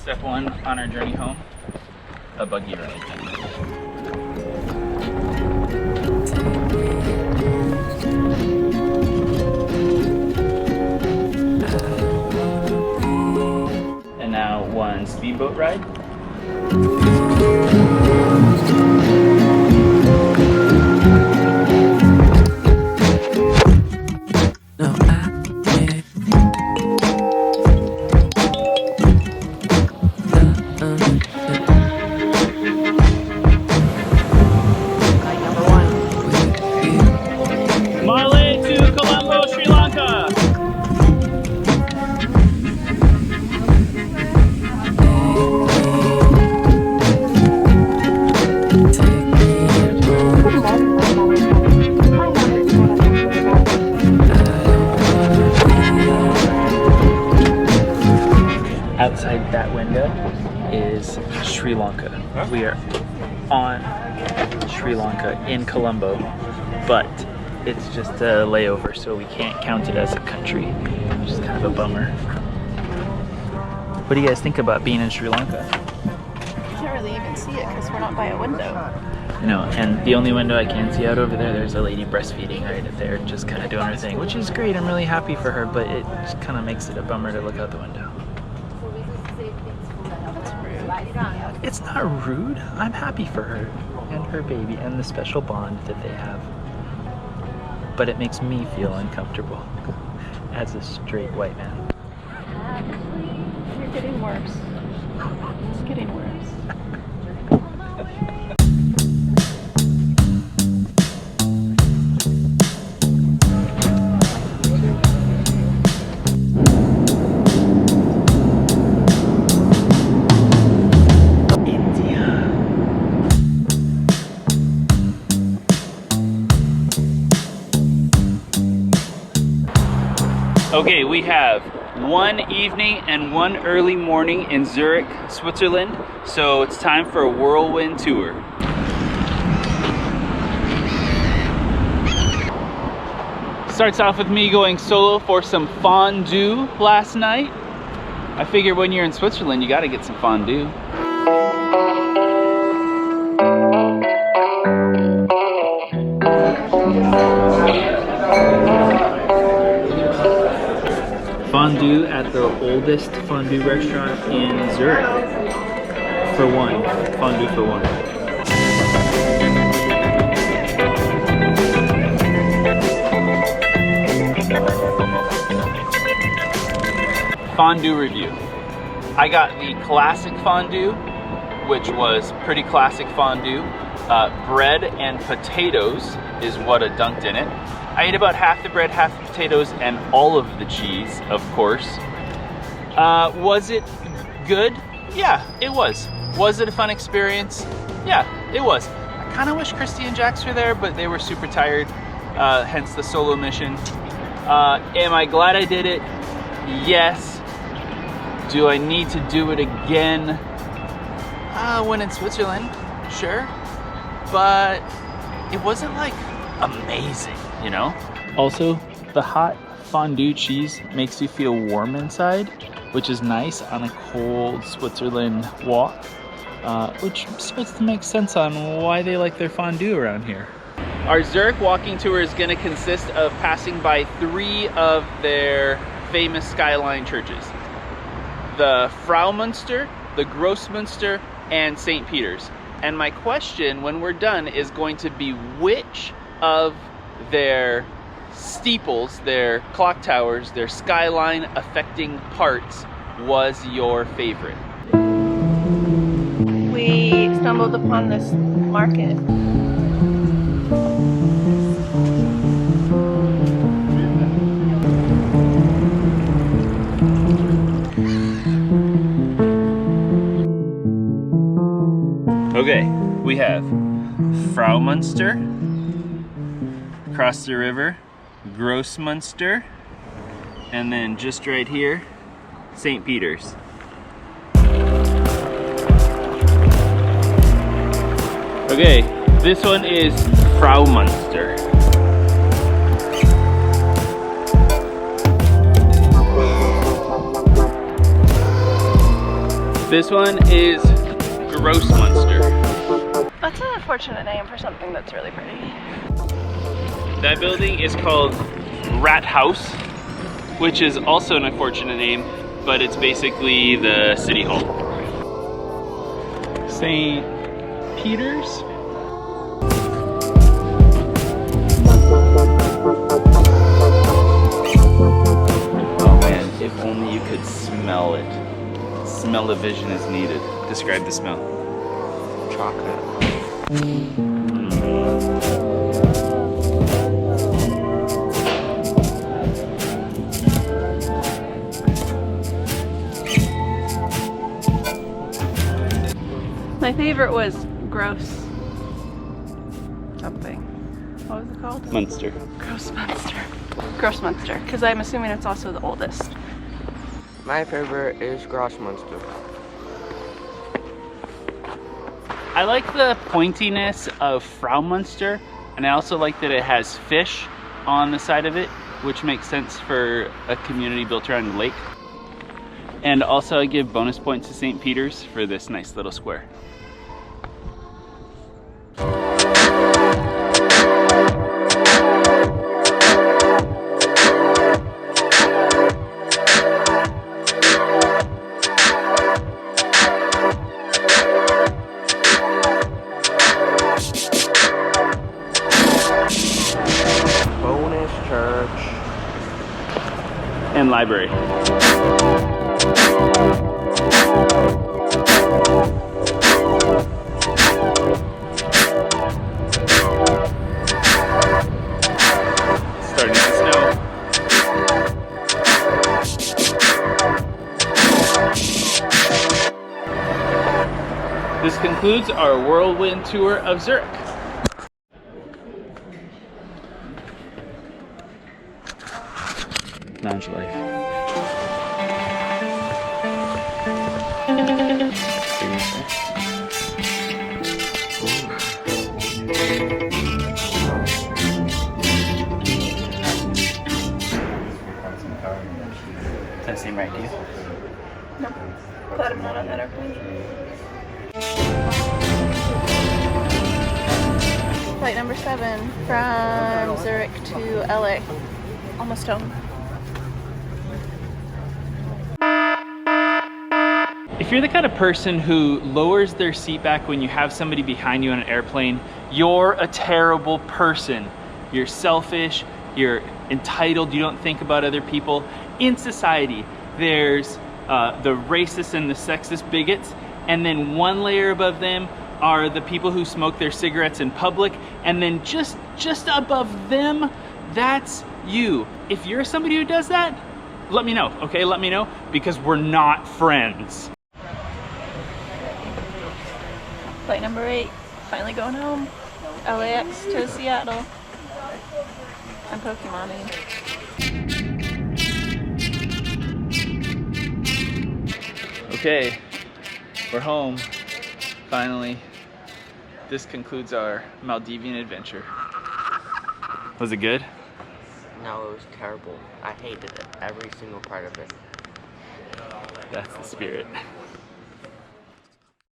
Step one on our journey home, a buggy ride. And now one speedboat ride. Outside that window is Sri Lanka. We are on Sri Lanka in Colombo, but it's just a layover, so we can't count it as a country, which is kind of a bummer. What do you guys think about being in Sri Lanka? You can't really even see it because we're not by a window. You know, and the only window I can see out over there, there's a lady breastfeeding right there, just kind of doing her thing, which is great. I'm really happy for her, but it just kind of makes it a bummer to look out the window. It's not rude. I'm happy for her and her baby and the special bond that they have. But it makes me feel uncomfortable as a straight white man. You're getting worse. It's getting worse. Okay, we have one evening and one early morning in Zürich, Switzerland, so it's time for a whirlwind tour. Starts off with me going solo for some fondue last night. I figure when you're in Switzerland, you gotta get some fondue. Fondue at the oldest fondue restaurant in Zurich. For one. Fondue for one. Fondue review. I got the classic fondue, which was pretty classic fondue. Bread and potatoes is what I dunked in it. I ate about half the bread, half the potatoes, and all of the cheese, of course. Was it good? Yeah, it was. Was it a fun experience? Yeah, it was. I kind of wish Christy and Jax were there, but they were super tired, hence the solo mission. Am I glad I did it? Yes. Do I need to do it again? When in Switzerland, sure. But it wasn't like amazing, you know? Also, the hot fondue cheese makes you feel warm inside, which is nice on a cold Switzerland walk, which starts to make sense on why they like their fondue around here. Our Zurich walking tour is going to consist of passing by 3 of their famous skyline churches. The Fraumünster, the Grossmünster, and St. Peter's. And my question when we're done is going to be which of their steeples, their clock towers, their skyline affecting parts was your favorite? We stumbled upon this market. Okay, we have Fraumünster, across the river, Grossmünster, and then just right here, St. Peter's. Okay, this one is Fraumünster. This one is Gross Munster. That's an unfortunate name for something that's really pretty. That building is called Rat House, which is also an unfortunate name, but it's basically the city hall. St. Peter's? Oh man, if only you could smell it. Smell-o-vision is needed. Describe the smell. Chocolate. My favorite was gross something. What was it called? Munster. Gross Munster. Gross Munster, because I'm assuming it's also the oldest. My favorite is Grossmunster. I like the pointiness of Frau Munster, and I also like that it has fish on the side of it, which makes sense for a community built around a lake. And also I give bonus points to St. Peter's for this nice little square. Bonus church. And library. Starting to snow. This concludes our whirlwind tour of Zurich. Lounge life. Does that seem right to you? No. Glad I'm not on that airplane. Flight number 7 from Zurich to LA. Almost home. If you're the kind of person who lowers their seat back when you have somebody behind you on an airplane, you're a terrible person. You're selfish, you're entitled, you don't think about other people. In society, there's the racist and the sexist bigots, and then one layer above them are the people who smoke their cigarettes in public, and then just above them, that's you. If you're somebody who does that, let me know, okay? Let me know, because we're not friends. Flight number 8, finally going home. LAX to Seattle. I'm Pokemoning. Okay, we're home, finally. This concludes our Maldivian adventure. Was it good? No, it was terrible. I hated it. Every single part of it. That's the spirit.